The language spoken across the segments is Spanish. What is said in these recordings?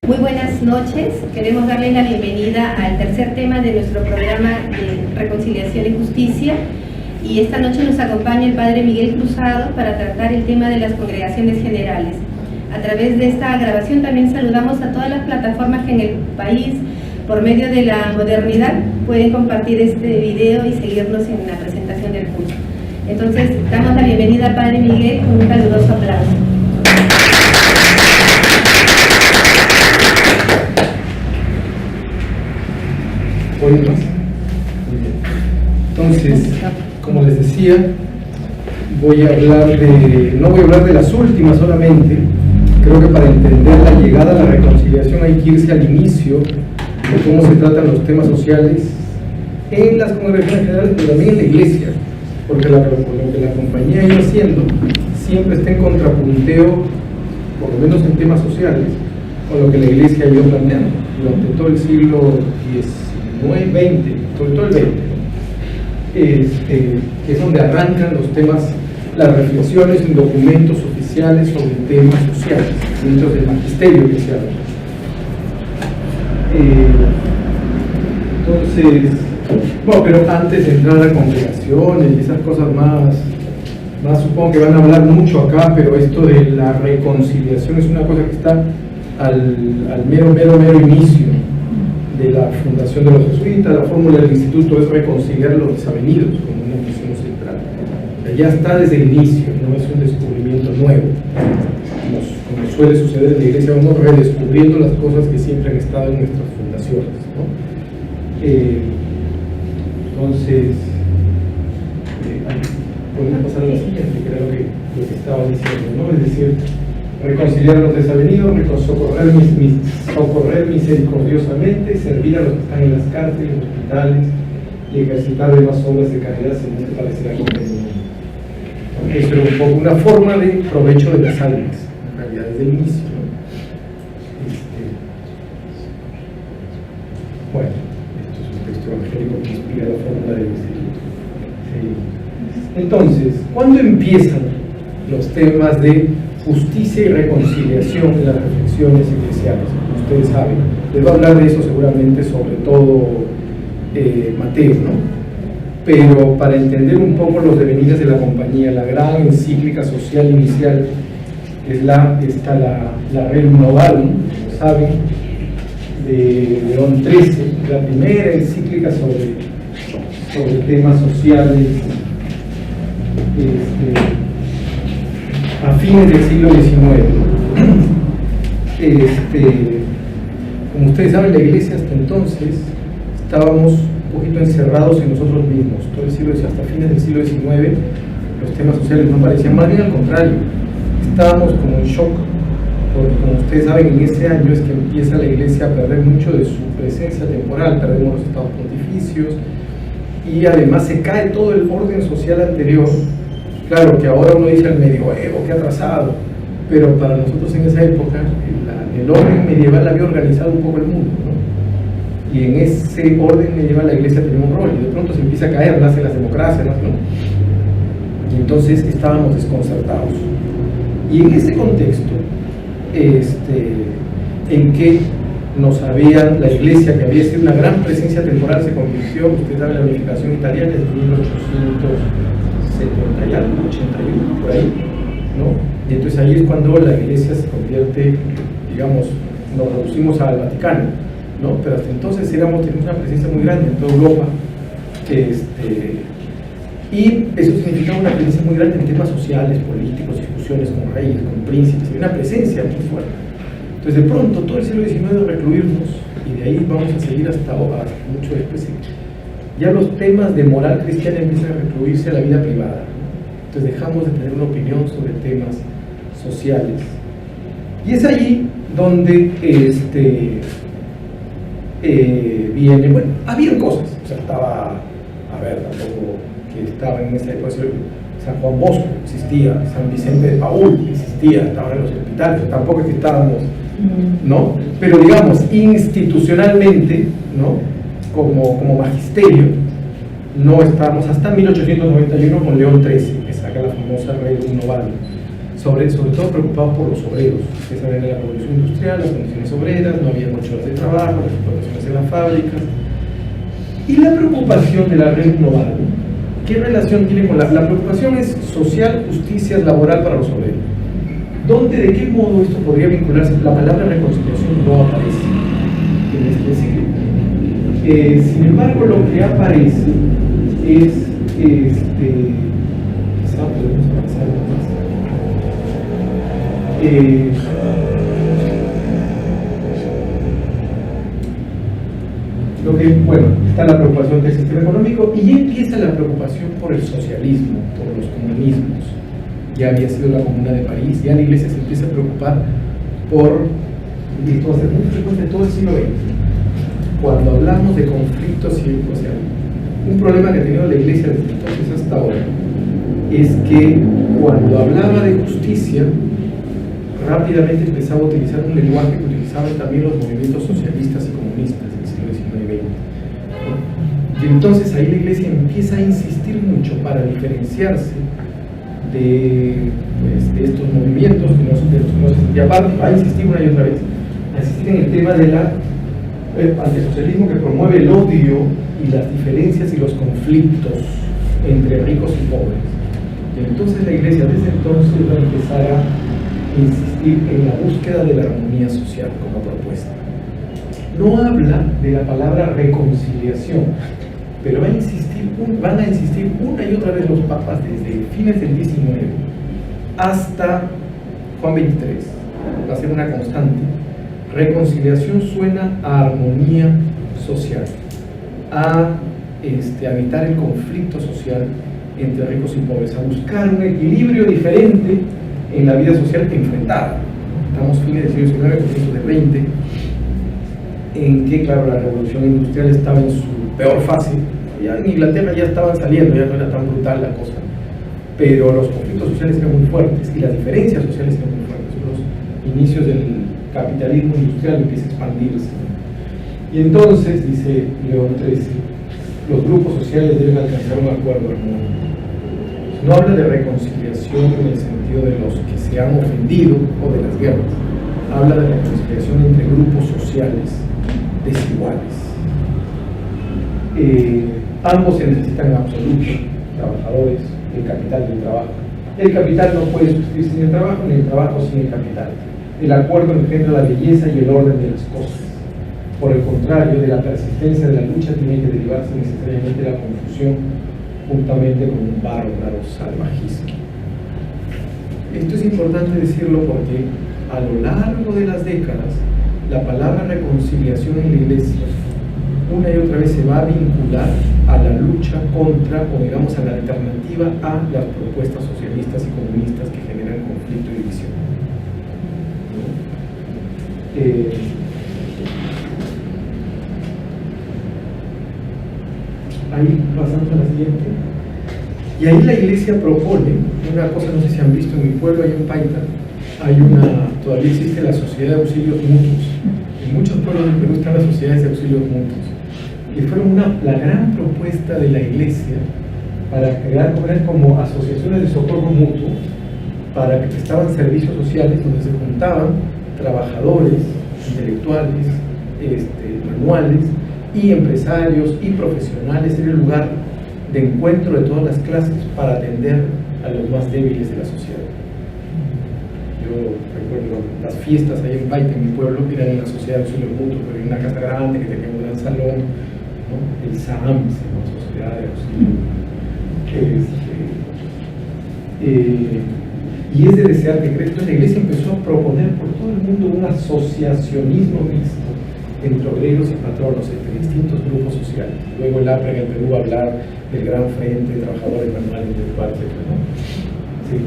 Muy buenas noches, queremos darle la bienvenida al tercer tema de nuestro programa de Reconciliación y Justicia, y esta noche nos acompaña el Padre Miguel Cruzado para tratar el tema de las congregaciones generales. A través de esta grabación también saludamos a todas las plataformas que en el país, por medio de la modernidad, pueden compartir este video y seguirnos en la presentación del curso. Entonces, damos la bienvenida al Padre Miguel con un caluroso aplauso. Entonces, como les decía, no voy a hablar de las últimas solamente. Creo que para entender la llegada a la reconciliación hay que irse al inicio de cómo se tratan los temas sociales en las congregaciones generales, pero también en la iglesia, porque lo que la compañía ha ido haciendo siempre está en contrapunteo, por lo menos en temas sociales, con lo que la iglesia ha ido planteando durante todo el siglo XX, sobre todo el XX, que es donde arrancan los temas, las reflexiones en documentos oficiales sobre temas sociales, dentro del magisterio que se habla. Entonces, bueno, pero antes de entrar a congregaciones y esas cosas más supongo que van a hablar mucho acá, pero esto de la reconciliación es una cosa que está al mero inicio de la fundación de los jesuitas. La fórmula del instituto es reconciliar los desavenidos como una misión central. O sea, ya está desde el inicio, no es un descubrimiento nuevo. Como suele suceder en la iglesia, vamos redescubriendo las cosas que siempre han estado en nuestras fundaciones, ¿no? Entonces, podemos pasar a la siguiente, que era lo que estaba diciendo, ¿no? Es decir, reconciliar a los desavenidos, socorrer misericordiosamente, servir a los que están en las cárceles, en los hospitales y ejercitar demás obras de caridad según te parecerá conveniente. Eso era un poco una forma de provecho de las almas, en realidad desde el inicio, ¿no? Bueno, esto es un texto evangélico que inspira la fórmula del instituto. Sí. Entonces, ¿cuándo empiezan los temas de justicia y reconciliación en las reflexiones eclesiales? Ustedes saben, les va a hablar de eso seguramente, sobre todo Mateo, ¿no? Pero para entender un poco los devenides de la compañía, la gran encíclica social inicial es la Rerum Novarum, como saben, de León XIII, la primera encíclica sobre temas sociales a fines del siglo XIX. Como ustedes saben, la iglesia hasta entonces estábamos un poquito encerrados en nosotros mismos. Todo el siglo, hasta fines del siglo XIX, los temas sociales no parecían, más bien al contrario, estábamos como en shock, porque como ustedes saben, en ese año es que empieza la iglesia a perder mucho de su presencia temporal, perdemos los estados pontificios y además se cae todo el orden social anterior. Claro que ahora uno dice el medioevo, que atrasado, pero para nosotros en esa época el orden medieval había organizado un poco el mundo, ¿no? Y en ese orden medieval la iglesia tenía un rol, y de pronto se empieza a caer, nacen las democracias, ¿no? Y entonces estábamos desconcertados. Y en ese contexto, en que la iglesia, que había sido una gran presencia temporal, se convirtió, ustedes saben, la unificación italiana es de 1870 y algo, 81, por ahí, ¿no? Y entonces ahí es cuando la iglesia se convierte, digamos, nos reducimos al Vaticano, ¿no? Pero hasta entonces teníamos una presencia muy grande en toda Europa, y eso significaba una presencia muy grande en temas sociales, políticos, discusiones con reyes, con príncipes, y una presencia muy fuerte. Entonces de pronto todo el siglo XIX recluirnos, y de ahí vamos a seguir hasta mucho después. Ya los temas de moral cristiana empiezan a recluirse a la vida privada, ¿no? Entonces dejamos de tener una opinión sobre temas sociales. Y es allí donde viene, bueno, había cosas, o sea, tampoco que estaba en esa época, San Juan Bosco existía, San Vicente de Paúl existía, estaban en los hospitales, tampoco es que estábamos, ¿no? Pero digamos, institucionalmente, ¿no? Como magisterio, no estábamos hasta 1891 con León XIII, que saca la famosa Rerum Novarum. sobre todo preocupados por los obreros. Ustedes saben, de la revolución industrial, las condiciones obreras, no había 8 horas de trabajo, las explotaciones en las fábricas. Y la preocupación de la red global, ¿qué relación tiene con la preocupación? Es social, justicia laboral para los obreros. ¿Dónde, de qué modo esto podría vincularse? La palabra reconciliación no aparece en este siglo. Sin embargo, lo que aparece es, quizá podemos avanzar más. Bueno, está la preocupación del sistema económico y ya empieza la preocupación por el socialismo, por los comunismos. Ya había sido la Comuna de París, ya la Iglesia se empieza a preocupar por, y esto va a ser muy frecuente todo el siglo XX, cuando hablamos de conflictos, o sea, un problema que ha tenido la Iglesia desde entonces hasta ahora, es que cuando hablaba de justicia, rápidamente empezaba a utilizar un lenguaje que utilizaban también los movimientos socialistas y comunistas del siglo XIX y XX. Y entonces ahí la Iglesia empieza a insistir mucho para diferenciarse de estos movimientos que y aparte va a insistir una y otra vez, a insistir en el tema del antisocialismo que promueve el odio y las diferencias y los conflictos entre ricos y pobres. Y entonces la Iglesia desde entonces va a empezar a insistir en la búsqueda de la armonía social como propuesta. No habla de la palabra reconciliación, pero van a insistir una y otra vez los papas desde fines del XIX hasta Juan XXIII. Va a ser una constante. Reconciliación suena a armonía social, a evitar el conflicto social entre ricos y pobres, a buscar un equilibrio diferente en la vida social enfrentada. Estamos fines del siglo XIX, comienzos del XX, en que, claro, la revolución industrial estaba en su peor fase. Ya en Inglaterra ya estaban saliendo, ya no era tan brutal la cosa, pero los conflictos sociales eran muy fuertes y las diferencias sociales eran muy fuertes. Los inicios del capitalismo industrial empieza a expandirse. Y entonces, dice León XIII, los grupos sociales deben alcanzar un acuerdo armónico. No habla de reconciliación en el sentido de los que se han ofendido o de las guerras. Habla de reconciliación entre grupos sociales desiguales. Ambos se necesitan en absoluto, trabajadores, el capital del trabajo. El capital no puede subsistir sin el trabajo, ni el trabajo sin el capital. El acuerdo engendra la belleza y el orden de las cosas. Por el contrario, de la persistencia de la lucha tiene que derivarse necesariamente la confusión, juntamente con un bárbaro salvajismo. Esto es importante decirlo porque a lo largo de las décadas, la palabra reconciliación en la Iglesia una y otra vez se va a vincular a la lucha contra, o digamos a la alternativa a las propuestas socialistas y comunistas que generan conflicto y división. Ahí pasamos a la siguiente. Y ahí la Iglesia propone una cosa, no sé si han visto en mi pueblo, ahí en Paita, todavía existe la Sociedad de Auxilios Mutuos. En muchos pueblos del Perú están las sociedades de auxilios mutuos. Y fueron la gran propuesta de la Iglesia para crear como asociaciones de socorro mutuo, para que prestaban servicios sociales donde se juntaban trabajadores, intelectuales, manuales y empresarios y profesionales. Era el lugar de encuentro de todas las clases para atender a los más débiles de la sociedad. Yo recuerdo las fiestas ahí en Paita, en mi pueblo, que eran una sociedad de auxilios mutuos, pero en una casa grande que tenía un gran salón, ¿no? El SAM, Sociedad de Auxilios. Y es de desear que crezca. La Iglesia empezó a proponer por todo el mundo un asociacionismo mixto entre obreros y patronos, entre distintos grupos sociales. Luego el APRA en el Perú va a hablar del gran frente de trabajadores manuales intelectuales, ¿no? Sí.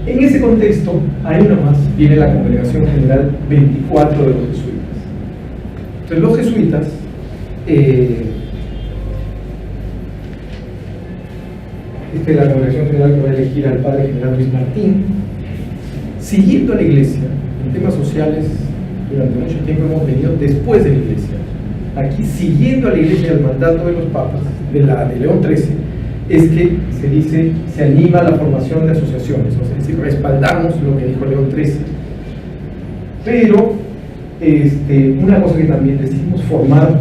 En ese contexto, ahí nomás viene la Congregación General 24 de los jesuitas. Entonces los jesuitas esta es la Congregación General que va a elegir al Padre General Luis Martín. Siguiendo a la Iglesia en temas sociales, durante mucho tiempo hemos venido después de la Iglesia. Aquí, siguiendo a la Iglesia y al mandato de los papas, de León XIII, es que se dice, se anima a la formación de asociaciones, o sea, es decir, respaldamos lo que dijo León XIII. Pero una cosa que también decidimos formar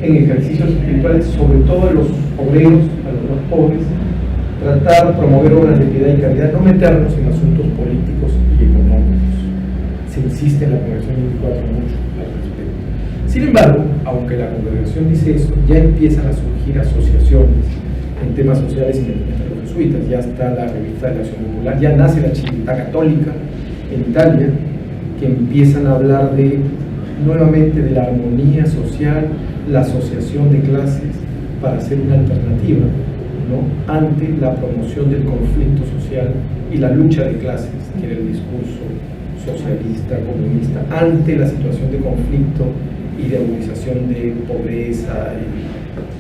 en ejercicios espirituales, sobre todo a los obreros, a los más pobres, tratar, promover obras de piedad y caridad, no meternos en asuntos políticos y económicos. Se insiste en la Congregación 24 mucho al respecto. Sin embargo, aunque la congregación dice eso, ya empiezan a surgir asociaciones en temas sociales independientes de los jesuitas. Ya está la revista de la Acción Popular, ya nace la Civiltà Católica en Italia, que empiezan a hablar nuevamente de la armonía social, la asociación de clases para hacer una alternativa, ¿no?, ante la promoción del conflicto social y la lucha de clases, que era el discurso socialista, comunista, ante la situación de conflicto y de agudización de pobreza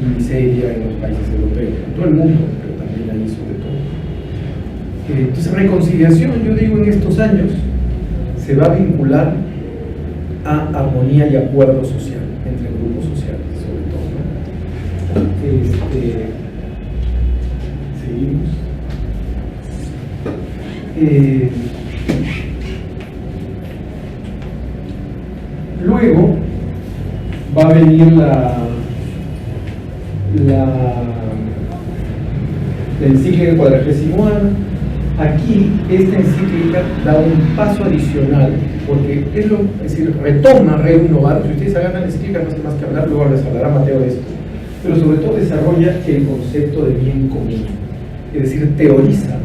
y miseria en los países europeos, en todo el mundo, pero también ahí sobre todo. Entonces, reconciliación, yo digo, en estos años se va a vincular a armonía y acuerdo social entre grupos sociales, sobre todo, ¿no? Seguimos. Luego va a venir la encíclica 40ª. Aquí esta encíclica da un paso adicional, porque es decir, retoma Rerum Novarum. Si ustedes agarran la encíclica, no hace más que hablar, luego les hablará Mateo de esto, pero sobre todo desarrolla el concepto de bien común, es decir, teoriza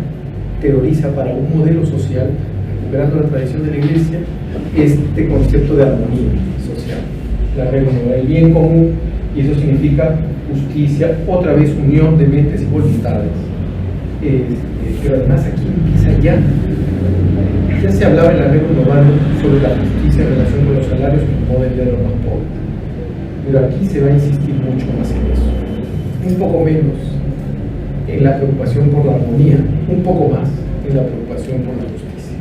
para un modelo social, recuperando la tradición de la Iglesia, este concepto de armonía social, la Rerum Novarum, el bien común, y eso significa justicia, otra vez unión de mentes y voluntades. Pero además aquí empieza ya se hablaba en la Rerum Novarum sobre la justicia en relación con los salarios como modelo de los más pobres, pero aquí se va a insistir mucho más en eso, un poco menos en la preocupación por la armonía, un poco más en la preocupación por la justicia.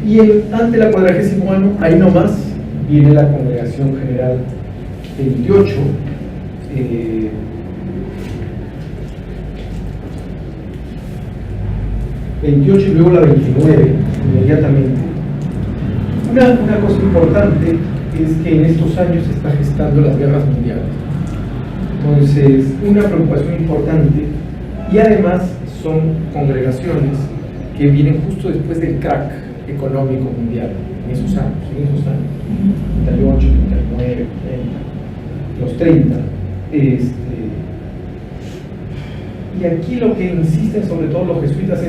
Y ante la 40ª, ahí nomás viene la Congregación General 28, y luego la 29 inmediatamente. Una cosa importante es que en estos años se está gestando las guerras mundiales. Entonces, una preocupación importante, y además son congregaciones que vienen justo después del crack económico mundial, en esos años, 38, 39, 30, los 30. Y aquí lo que insisten sobre todo los jesuitas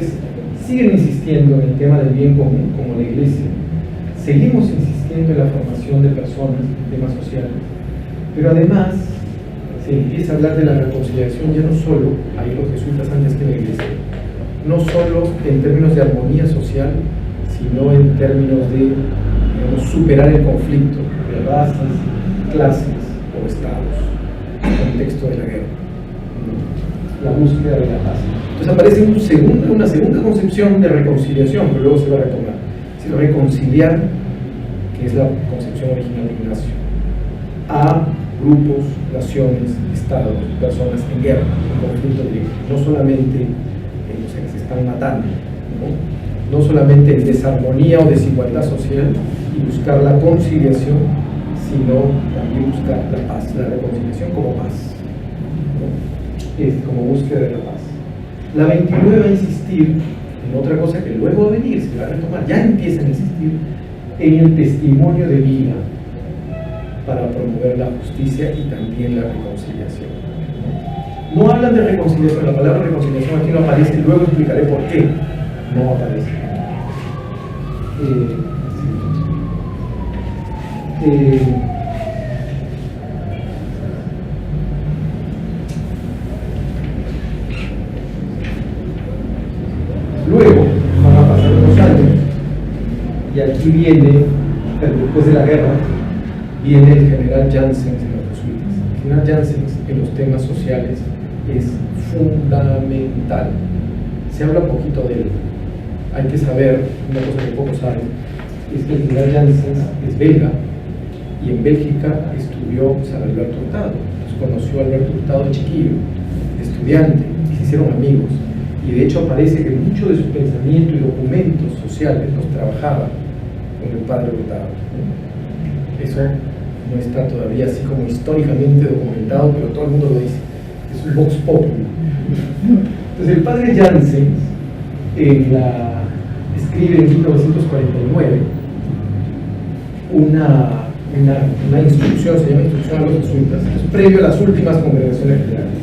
siguen insistiendo en el tema del bien común, como la Iglesia. Seguimos insistiendo en la formación de personas, en temas sociales, pero además se empieza a hablar de la reconciliación ya no solo, ahí los jesuitas antes que la Iglesia, no solo en términos de armonía social, sino en términos de, digamos, superar el conflicto de razas, clases o estados, en el contexto de la guerra, la búsqueda de la paz. Entonces aparece una segunda concepción de reconciliación, que luego se va a retomar. Es decir, reconciliar, que es la concepción original de Ignacio, a grupos, naciones, estados, personas en guerra, en conflicto directo, no solamente en los que se están matando, no solamente en desarmonía o desigualdad social y buscar la conciliación, sino también buscar la paz, la reconciliación como paz, ¿no? Es como búsqueda de la paz. La 29 va a insistir en otra cosa que luego va a venir, se va a retomar, ya empiezan a insistir en el testimonio de vida para promover la justicia y también la reconciliación. No hablan de reconciliación, la palabra reconciliación aquí no aparece, luego explicaré por qué no aparece. Luego van a pasar unos años y aquí viene, después de la guerra, viene el general Janssens en los jesuitas. El general Janssens en los temas sociales es fundamental. Se habla poquito de él. Hay que saber, una cosa que pocos saben, es que el general Janssens es belga, y en Bélgica estudió San Alberto Hurtado. Entonces conoció a Alberto Hurtado de chiquillo, de estudiante, y se hicieron amigos. Y de hecho parece que mucho de su pensamiento y documentos sociales los trabajaba con el padre Hurtado. Eso no está todavía así como históricamente documentado, pero todo el mundo lo dice. Es un vox populi. Entonces el padre Janssens escribe en 1949 una instrucción, se llama Instrucción a los Jesuitas, es previo a las últimas congregaciones generales,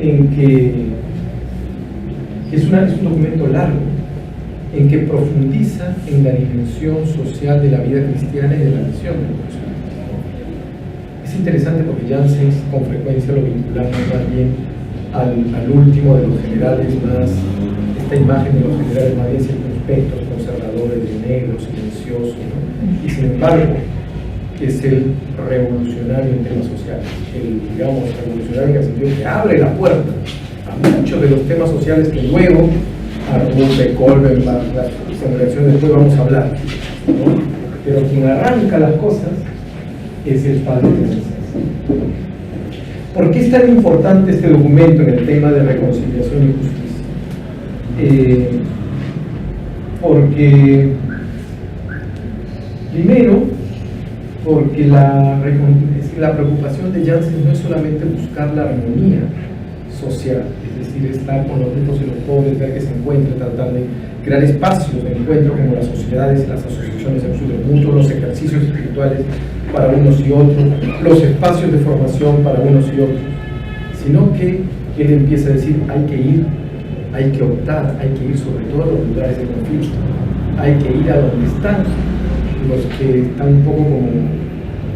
en que es un documento largo, en que profundiza en la dimensión social de la vida cristiana y de la misión del apostolado. Es interesante porque Janssens con frecuencia lo vinculamos más bien al último de los generales, más esta imagen de los generales más bien circunspectos, conservadores, de negro, silencioso, ¿no? Y sin embargo es el revolucionario en temas sociales, el, digamos, revolucionario en el sentido que abre la puerta a muchos de los temas sociales que luego Arrupe, Kolben, las congregaciones después vamos a hablar, ¿no? Pero quien arranca las cosas es el padre Janssens. ¿Por qué es tan importante este documento en el tema de reconciliación y justicia? Porque primero, porque la preocupación de Janssens no es solamente buscar la armonía social, es decir, estar con los ricos y los pobres, ver que se encuentren, tratar de crear espacios de encuentro como las sociedades, las asociaciones de auxilio mutuo, los ejercicios espirituales para unos y otros, los espacios de formación para unos y otros, sino que él empieza a decir hay que ir, hay que optar, hay que ir sobre todo a los lugares de conflicto, hay que ir a donde están los que están un poco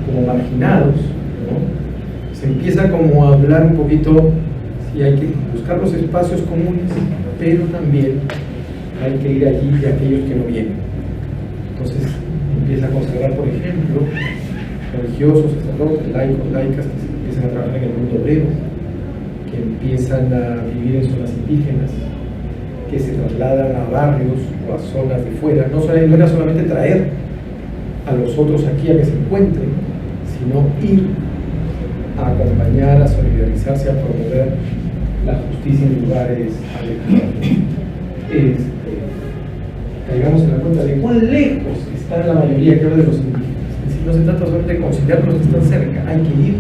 como marginados, ¿no? Se empieza como a hablar un poquito, sí, hay que buscar los espacios comunes, pero también hay que ir allí de aquellos que no vienen. Entonces empieza a consagrar, por ejemplo, religiosos, sacerdotes, laicos, laicas que empiezan a trabajar en el mundo obrero, que empiezan a vivir en zonas indígenas, que se trasladan a barrios o a zonas de fuera. No era solamente traer a los otros aquí a que se encuentren, sino ir a acompañar, a solidarizarse, a promover la justicia en lugares alejados. Caigamos en la cuenta de cuán lejos están la mayoría, que habla de los indígenas. Es decir, no se trata solamente de conciliar a los que están cerca, hay que ir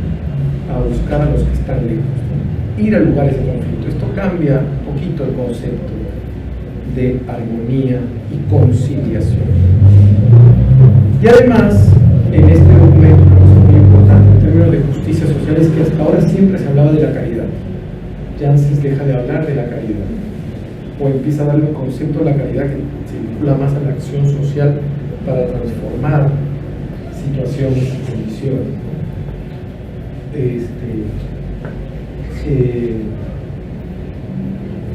a buscar a los que están lejos, ¿no? Ir a lugares de conflicto. Esto cambia un poquito el concepto de armonía y conciliación. Y además, en este documento, que es muy importante en términos de justicia social, es que hasta ahora siempre se hablaba de la caridad. Janssens deja de hablar de la caridad, o empieza a darle un concepto de la caridad que se vincula más a la acción social para transformar situaciones y condiciones. Es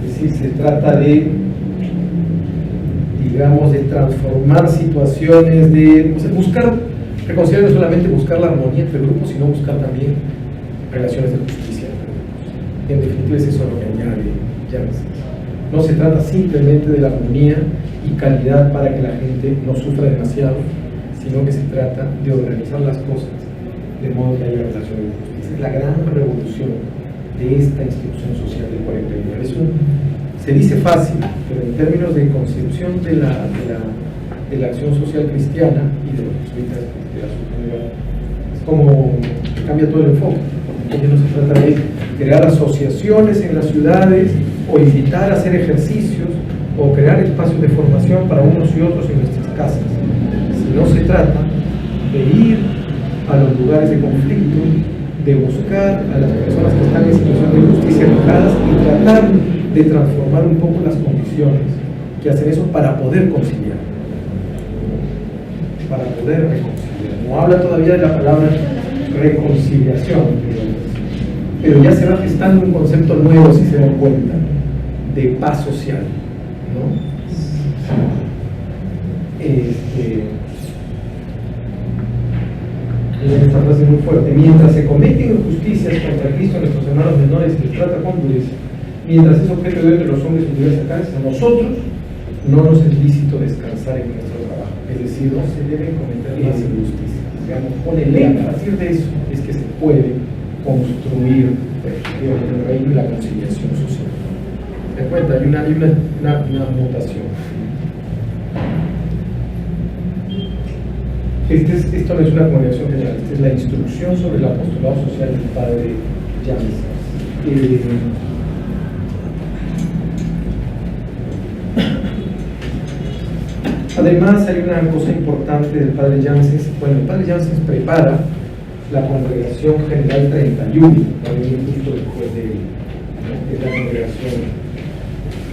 decir, se trata de, digamos, de transformar situaciones, de buscar, reconciliar no solamente buscar la armonía entre grupos, sino buscar también relaciones de justicia entre grupos. En definitiva es eso lo que añade Janssens. No se trata simplemente de la armonía y calidad para que la gente no sufra demasiado, sino que se trata de organizar las cosas de modo que haya relaciones de justicia. Es la gran revolución de esta institución social del 49. Se dice fácil, pero en términos de concepción de la acción social cristiana y de los jesuitas de la comunidad, es como que cambia todo el enfoque. Porque no se trata de crear asociaciones en las ciudades o invitar a hacer ejercicios o crear espacios de formación para unos y otros en nuestras casas, sino se trata de ir a los lugares de conflicto, de buscar a las personas que están en situación de injusticia alejadas y tratar de transformar un poco las condiciones que hacen eso para poder conciliar, para poder reconciliar. No habla todavía de la palabra reconciliación, pero ya se va gestando un concepto nuevo, si se dan cuenta, de paz social, ¿no? Esta frase es muy fuerte. Mientras se cometen injusticias contra Cristo, nuestros hermanos menores, se les trata con dureza. Mientras es objeto de entre los hombres en diversas casas, a nosotros no nos es lícito descansar en nuestro trabajo. Es decir, no se deben cometer más injusticias. digamos, pone ley. A partir de eso es que se puede construir el reino y la conciliación social. ¿Se dan cuenta? Hay una mutación. Esto no es una congregación general, esta es la instrucción sobre el apostolado social del padre Janssens. Además, hay una cosa importante del padre Janssens. Bueno, el padre Janssens prepara la congregación general 31, también justo después de la congregación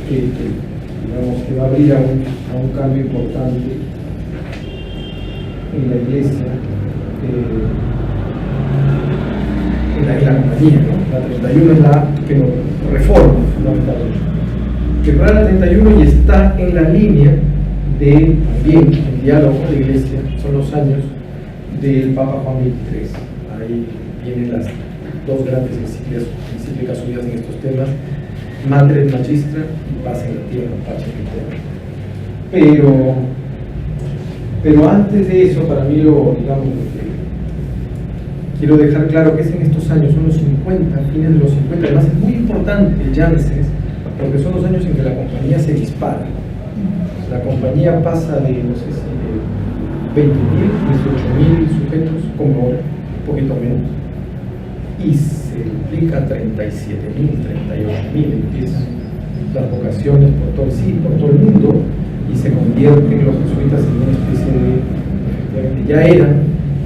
digamos, que va a abrir a un cambio importante en la iglesia, en la compañía, ¿no? La 31 es la que nos reforma fundamentalmente. Prepara la 31 y está en la línea de también el diálogo con la iglesia. Son los años del Papa Juan XXIII. Ahí vienen las dos grandes encíclicas subidas en estos temas: Mater et Magistra y Paz en la Tierra, Paz en la Tierra. Pero antes de eso, para mí quiero dejar claro que es en estos años, son los 50, fines de los 50. Además es muy importante Janssens, porque son los años en que la compañía se dispara. La compañía pasa de, no sé si de 20.000, 18.000 sujetos, como ahora, un poquito menos, y se duplica a 37.000, 38.000, empiezan las vocaciones por todo el mundo, y se convierten los jesuitas en una especie de, ya eran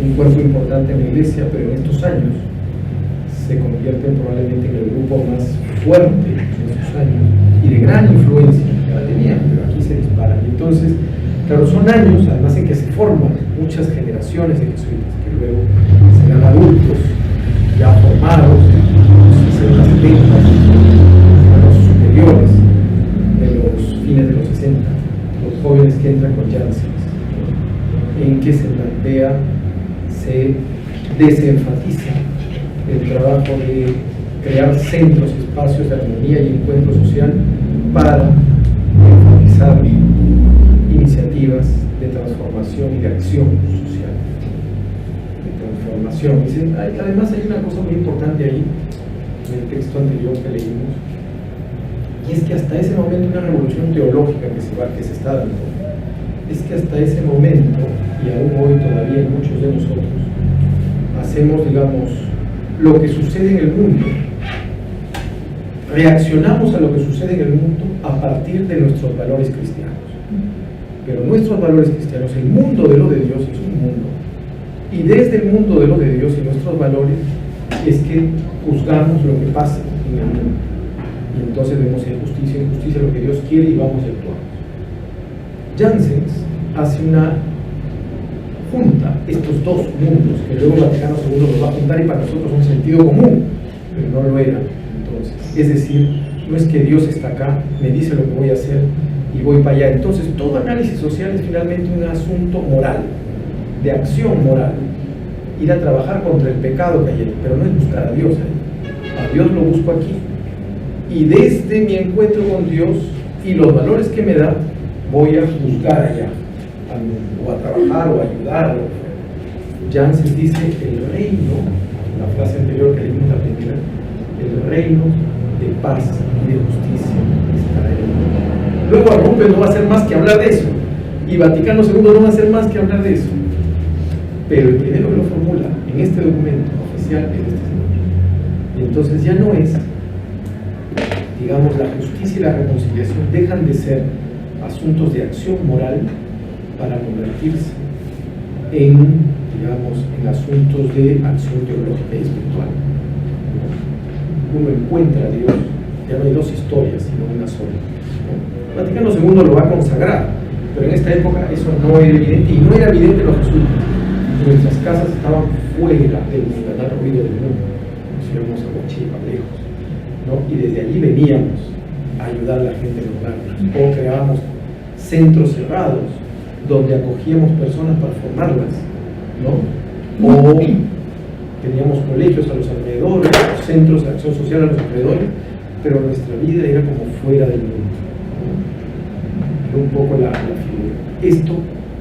un cuerpo importante en la iglesia, pero en estos años se convierten probablemente en el grupo más fuerte en estos años y de gran influencia que la tenían, pero aquí se disparan. Y entonces, claro, son años además en que se forman muchas generaciones de jesuitas que luego serán adultos ya formados en los 60, 70, serán los superiores de los fines de los 60, los jóvenes que entran con Janssens, en que se plantea, se desenfatiza el trabajo de crear centros, espacios de armonía y encuentro social para enfatizar iniciativas de transformación y de acción social, de transformación. Además hay una cosa muy importante ahí, en el texto anterior que leímos, y es que hasta ese momento una revolución teológica que se está dando, es que hasta ese momento, y aún hoy todavía muchos de nosotros, hacemos, digamos, lo que sucede en el mundo, reaccionamos a lo que sucede en el mundo a partir de nuestros valores cristianos. Pero nuestros valores cristianos, el mundo de lo de Dios es un mundo, y desde el mundo de lo de Dios y nuestros valores es que juzgamos lo que pasa en el mundo, y entonces vemos injusticia lo que Dios quiere y vamos a actuar. Janssens hace una junta estos dos mundos, que luego Vaticano II los va a juntar y para nosotros son sentido común, pero no lo era entonces. Es decir, no es que Dios está acá, me dice lo que voy a hacer y voy para allá. Entonces todo análisis social es finalmente un asunto moral, de acción moral, ir a trabajar contra el pecado que hay ahí, pero no es buscar a Dios ahí. A Dios lo busco aquí, y desde mi encuentro con Dios y los valores que me da, voy a juzgar allá al mundo, o a trabajar o a ayudar. Janssens dice: el reino, la frase anterior que leímos la primera, el reino de paz y de justicia estará en el mundo. Luego Arrupe no va a hacer más que hablar de eso, y Vaticano II no va a hacer más que hablar de eso, pero el primero que lo formula en este documento oficial es este señor. Y entonces ya no es, digamos, la justicia y la reconciliación dejan de ser asuntos de acción moral para convertirse en, digamos, en asuntos de acción teológica y espiritual. Uno encuentra a Dios, ya no hay dos historias, sino una sola. El Vaticano II lo va a consagrar, pero en esta época eso no era evidente, y no era evidente en los jesuitas. Nuestras casas estaban fuera del mundanal ruido del mundo, nos íbamos a Huachipa, lejos, ¿no? Y desde allí veníamos a ayudar a la gente en los barrios, o creábamos centros cerrados donde acogíamos personas para formarlas, ¿no? O teníamos colegios a los alrededores, centros de acción social a los alrededores, pero nuestra vida era como fuera del mundo, ¿no? Era un poco la figura. Esto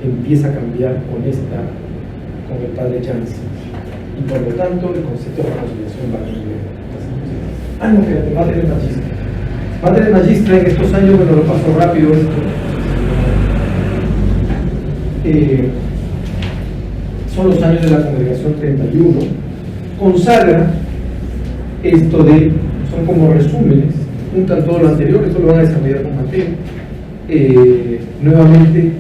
empieza a cambiar con esta con el padre Jansen. Y por lo tanto, el concepto de reconciliación va a cambiar. No, espérate, Mater Magistra. Mater Magistra en estos años, bueno, lo paso rápido esto. Son los años de la Congregación 31. Consagra esto de, son como resúmenes, juntan todo lo anterior, esto lo van a desarrollar con Mateo. Nuevamente,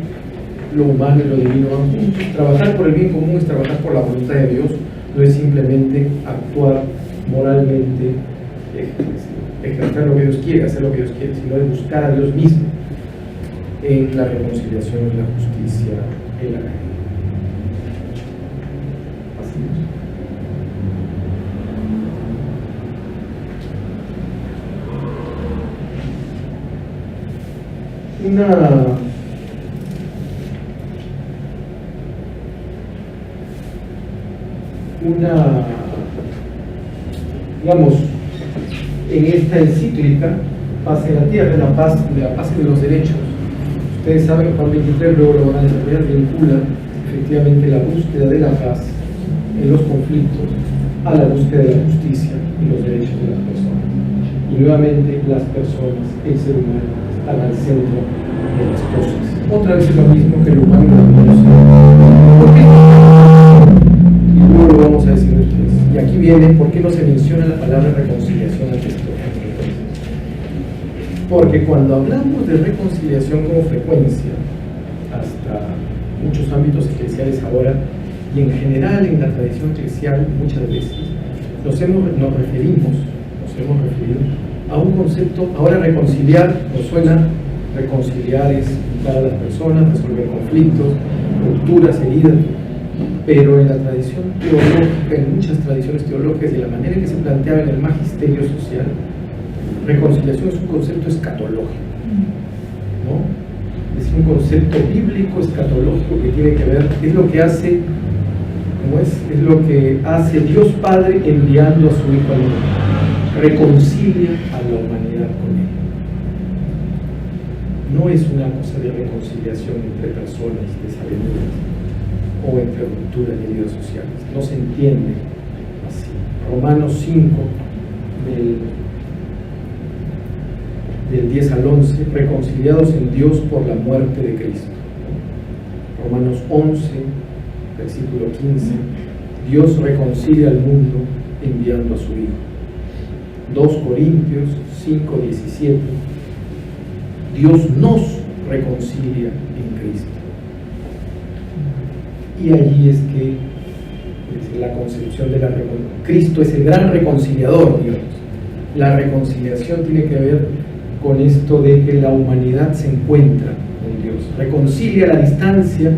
lo humano y lo divino van juntos. Trabajar por el bien común es trabajar por la voluntad de Dios, no es simplemente actuar moralmente, ejercer lo que Dios quiere, hacer lo que Dios quiere, sino es buscar a Dios mismo en la reconciliación, en la justicia, en la caridad. Así es. Digamos, en esta encíclica, Paz en la Tierra, la paz y de los derechos. Ustedes saben que Juan 23, luego lo van a desarrollar, vincula efectivamente la búsqueda de la paz en los conflictos a la búsqueda de la justicia y los derechos de las personas. Y nuevamente las personas, el ser humano, están al centro de las cosas. Otra vez es lo mismo que el humano y la ¿por qué? Y luego lo vamos a decir después. Y aquí viene por qué no se menciona la palabra reconciliación ante esto. Porque cuando hablamos de reconciliación con frecuencia, hasta muchos ámbitos eclesiales ahora, y en general en la tradición eclesial muchas veces, nos referido a un concepto. Ahora reconciliar, nos suena, reconciliar es juntar a las personas, resolver conflictos, rupturas, heridas, pero en la tradición teológica, en muchas tradiciones teológicas y en la manera en que se planteaba en el magisterio social, reconciliación es un concepto escatológico, ¿no? Es un concepto bíblico escatológico que tiene que ver, es lo que hace, ¿cómo es? Es lo que hace Dios Padre enviando a su Hijo al mundo, reconcilia a la humanidad con Él. No es una cosa de reconciliación entre personas desaventuras o entre rupturas y heridas sociales, no se entiende así. Romanos 5, del 10 al 11, reconciliados en Dios por la muerte de Cristo. Romanos 11, versículo 15, Dios reconcilia al mundo enviando a su Hijo. 2 Corintios 5, 17, Dios nos reconcilia en Cristo. Y allí es que es la concepción de la reconciliación. Cristo es el gran reconciliador, digamos. La reconciliación tiene que ver con esto de que la humanidad se encuentra con Dios, reconcilia la distancia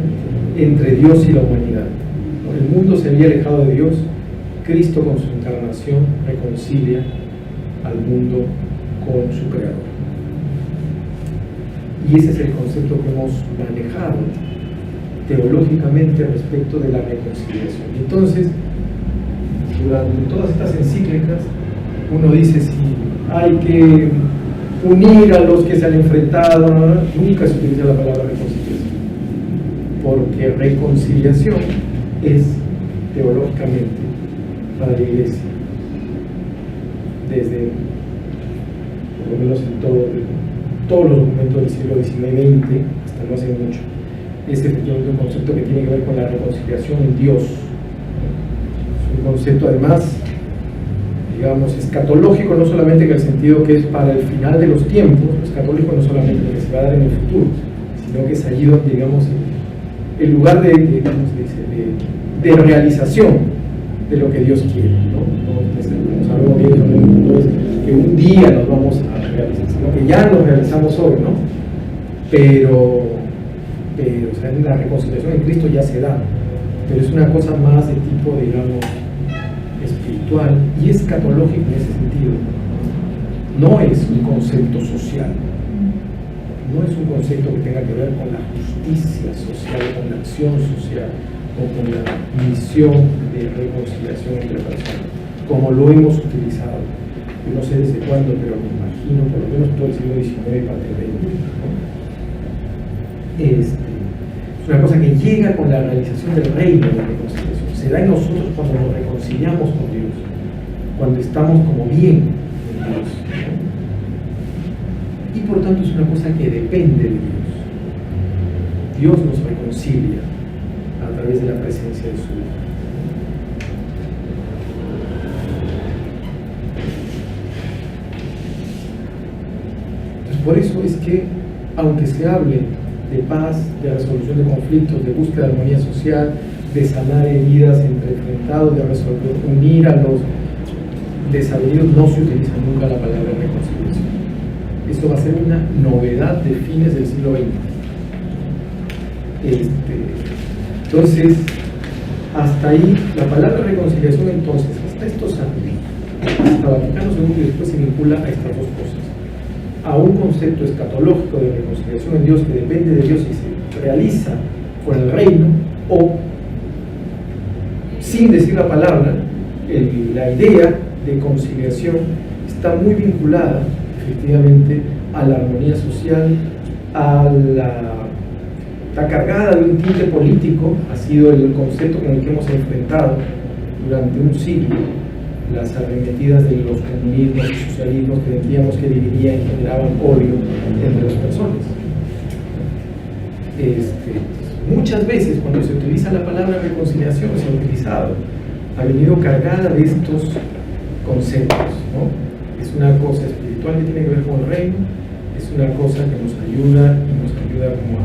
entre Dios y la humanidad. El mundo se había alejado de Dios, Cristo con su encarnación reconcilia al mundo con su Creador. Y ese es el concepto que hemos manejado teológicamente respecto de la reconciliación. Entonces, durante todas estas encíclicas, uno dice si hay que unir a los que se han enfrentado, nunca se utiliza la palabra reconciliación, porque reconciliación es teológicamente para la Iglesia, desde por lo menos en todos los documentos del siglo XIX y XX, hasta no hace mucho, es efectivamente un concepto que tiene que ver con la reconciliación en Dios. Es un concepto además, digamos, escatológico, no solamente en el sentido que es para el final de los tiempos, escatológico no solamente lo que se va a dar en el futuro, sino que es allí donde, digamos, el lugar de realización de lo que Dios quiere, ¿no? No sabemos bien no es que un día nos vamos a realizar, sino que ya nos realizamos hoy, ¿no? Pero o sea, la reconciliación en Cristo ya se da, pero es una cosa más de tipo, digamos, espiritual y escatológico en ese sentido. No es un concepto social, no es un concepto que tenga que ver con la justicia social, con la acción social o con la misión de reconciliación entre personas, como lo hemos utilizado. Yo no sé desde cuándo, pero me imagino por lo menos todo el siglo XIX y parte del XX. Es Es una cosa que llega con la realización del reino de la reconciliación. Se da en nosotros cuando nos reconciliamos con Dios, cuando estamos como bien en Dios, ¿no? Y por tanto es una cosa que depende de Dios. Dios nos reconcilia a través de la presencia de su Hijo. Entonces, por eso es que, aunque se hable de paz, de resolución de conflictos, de búsqueda de armonía social, de sanar heridas entre enfrentados, de resolver, unir a los desabridos, no se utiliza nunca la palabra reconciliación. Esto va a ser una novedad de fines del siglo XX. Entonces, hasta ahí, la palabra reconciliación, entonces, hasta estos años, hasta Vaticano II, y después se vincula a estas dos cosas: a un concepto escatológico de reconciliación en Dios que depende de Dios y se realiza con el reino, o, sin decir la palabra, la idea de conciliación está muy vinculada efectivamente a la armonía social, está cargada de un tinte político. Ha sido el concepto con el que hemos enfrentado durante un siglo las arremetidas de los comunismos y socialismos que decíamos que dividían y generaban odio entre las personas. Muchas veces cuando se utiliza la palabra reconciliación, se ha utilizado, ha venido cargada de estos conceptos, ¿no? Es una cosa espiritual que tiene que ver con el reino, es una cosa que nos ayuda como a,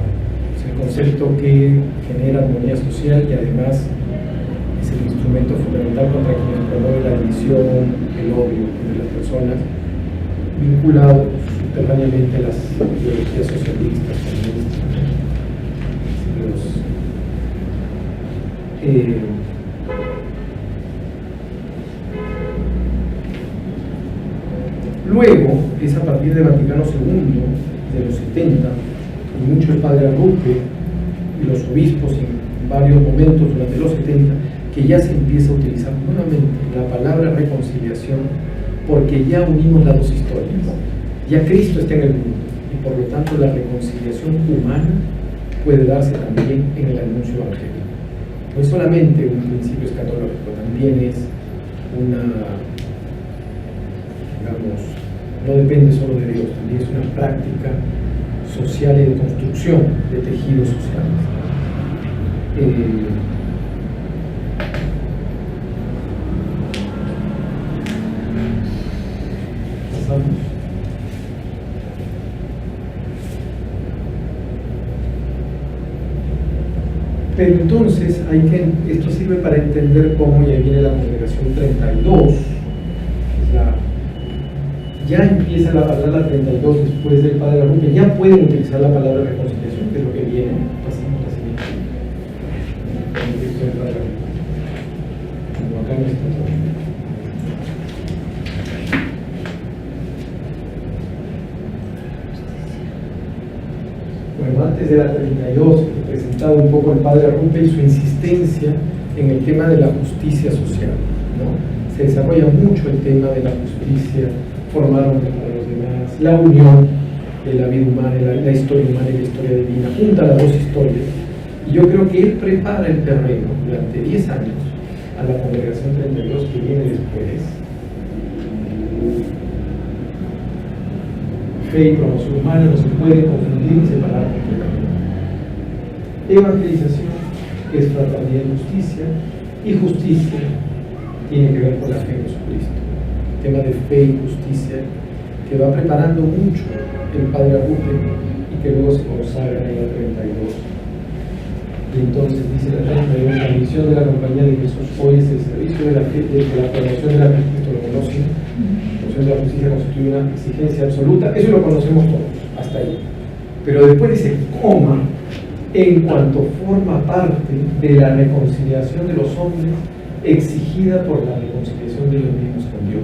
es el concepto que genera armonía social y además es el instrumento fundamental contra quienes promueve la división, el odio entre las personas, vinculado subterráneamente a las ideologías socialistas, comunistas. Luego, es a partir de Vaticano II, de los 70, y mucho el padre Arrupe y los obispos en varios momentos durante los 70, que ya se empieza a utilizar nuevamente la palabra reconciliación, porque ya unimos las dos historias. Ya Cristo está en el mundo, y por lo tanto la reconciliación humana puede darse también en el anuncio evangélico. No es solamente un principio escatológico, también es no depende solo de Dios, también es una práctica social y de construcción de tejidos sociales. Pasamos. Pero entonces esto sirve para entender cómo ya viene la congregación 32, ya empieza a hablar la 32 después del padre Arrupe, ya pueden utilizar la palabra reconciliación, que es lo que viene. Pasamos a la siguiente. Como acá no está todo. Bueno, antes de la 32, he presentado un poco el padre Arrupe y su insistencia en el tema de la justicia social, ¿no? Se desarrolla mucho el tema de la justicia, formar hombres para los demás, la unión de la vida humana, la historia humana y la historia divina, junta las dos historias. Y yo creo que él prepara el terreno durante 10 años a la congregación 32 que viene después. Fe y promoción humana no se pueden confundir ni separar completamente. Evangelización es fraternidad y justicia, y justicia tiene que ver con la fe en Jesucristo. Tema de fe y justicia que va preparando mucho el padre Arrupe y que luego se consagra en la 32. Y entonces dice la 32: la misión de la Compañía de Jesús hoy es el servicio de la fe, de la promoción de la fe. Esto lo conocen. La promoción de la justicia constituye una exigencia absoluta. Eso lo conocemos todos, hasta ahí. Pero después dice coma, en cuanto forma parte de la reconciliación de los hombres exigida por la reconciliación de los mismos con Dios.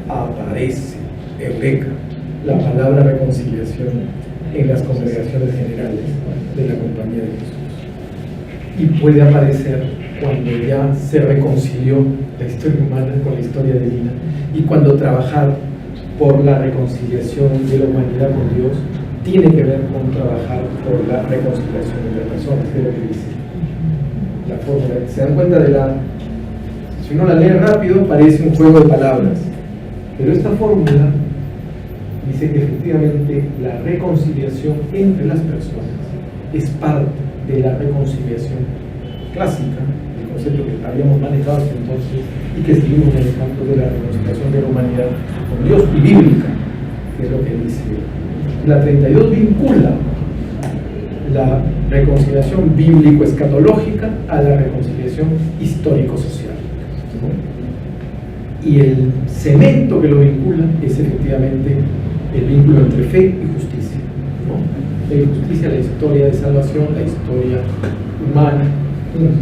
Aparece, eureka, la palabra reconciliación en las congregaciones generales de la Compañía de Jesús. Y puede aparecer cuando ya se reconcilió la historia humana con la historia divina y cuando trabajar por la reconciliación de la humanidad con Dios tiene que ver con trabajar por la reconciliación entre personas, que es lo que dice la fórmula. ¿Se dan cuenta de la...? Si uno la lee rápido, parece un juego de palabras, pero esta fórmula dice que efectivamente la reconciliación entre las personas es parte de la reconciliación clásica, el concepto que habíamos manejado hasta entonces y que seguimos manejando, de la reconciliación de la humanidad con Dios, y bíblica, que es lo que dice. La 32 vincula la reconciliación bíblico-escatológica a la reconciliación histórico-social. Y el cemento que lo vincula es efectivamente el vínculo entre fe y justicia, ¿no? Fe y justicia, la historia de salvación, la historia humana, y el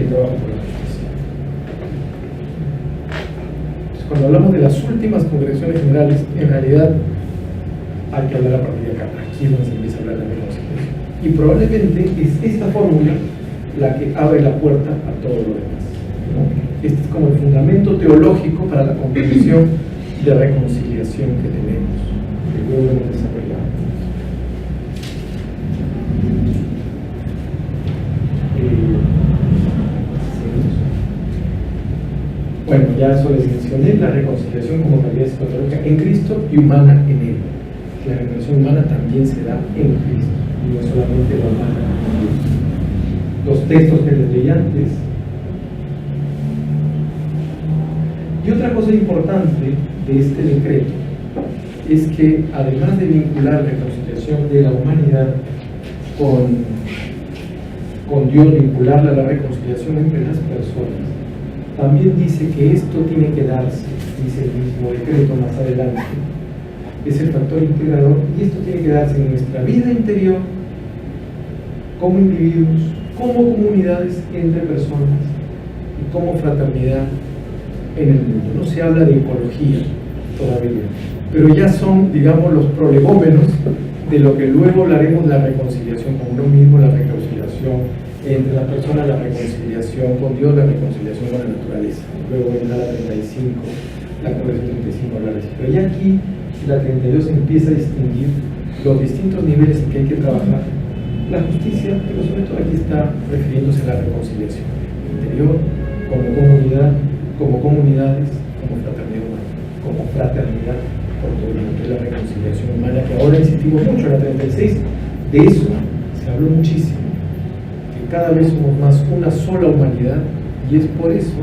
trabajo por la justicia. Entonces, cuando hablamos de las últimas congregaciones generales, en realidad hay que hablar a partir de acá. Aquí es donde se empieza a hablar de la reconciliación. Y probablemente es esta fórmula la que abre la puerta a todo lo demás, ¿no? Este es como el fundamento teológico para la comprensión de reconciliación que tenemos, que luego hemos desarrollado. Bueno, ya eso les mencioné, la reconciliación como realidad escatológica en Cristo y humana en Él. La reconciliación humana también se da en Cristo, y no solamente la humana en Dios. Los textos que les leí antes. Y otra cosa importante de este decreto es que, además de vincular la reconciliación de la humanidad con Dios, vincularla a la reconciliación entre las personas, también dice que esto tiene que darse, dice el mismo decreto más adelante, es el factor integrador, y esto tiene que darse en nuestra vida interior, como individuos, como comunidades entre personas y como fraternidad en el mundo. No se habla de ecología todavía, pero ya son, digamos, los prolegómenos de lo que luego hablaremos, la reconciliación con uno mismo, la reconciliación entre las personas, la reconciliación con Dios, la reconciliación con la naturaleza. Luego vendrá la 35, la corrección 35 hablar de eso. Pero ya aquí la 32 empieza a distinguir los distintos niveles en que hay que trabajar la justicia, pero sobre todo aquí está refiriéndose a la reconciliación interior, como comunidad, como comunidades, como fraternidad humana, como fraternidad por todo el mundo, de la reconciliación humana, que ahora insistimos mucho en la 36, de eso se habló muchísimo, que cada vez somos más una sola humanidad, y es por eso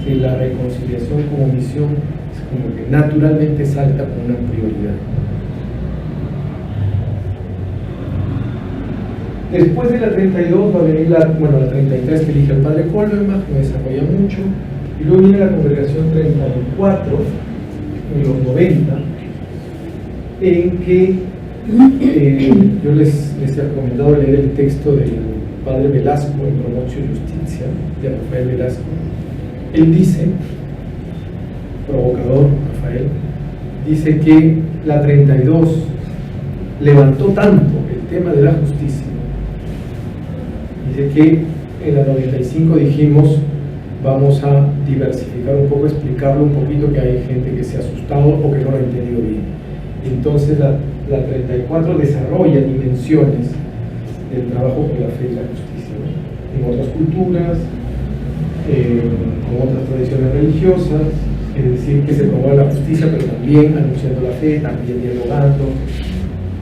que la reconciliación como misión es como que naturalmente salta como una prioridad. Después de la 32 va a venir la 33 que elige el padre Kolbenbach, que me desarrolla mucho, y luego viene la congregación 34, en los 90, en que yo les he recomendado leer el texto del padre Velasco en Promotio Justitia, de Rafael Velasco. Él dice, provocador Rafael, dice que la 32 levantó tanto el tema de la justicia. Dice que en la 95 dijimos, vamos a diversificar un poco, explicarlo un poquito, que hay gente que se ha asustado o que no lo ha entendido bien. Entonces la 34 desarrolla dimensiones del trabajo por la fe y la justicia, ¿no? En otras culturas, con otras tradiciones religiosas, es decir, que se promueve la justicia, pero también anunciando la fe, también dialogando,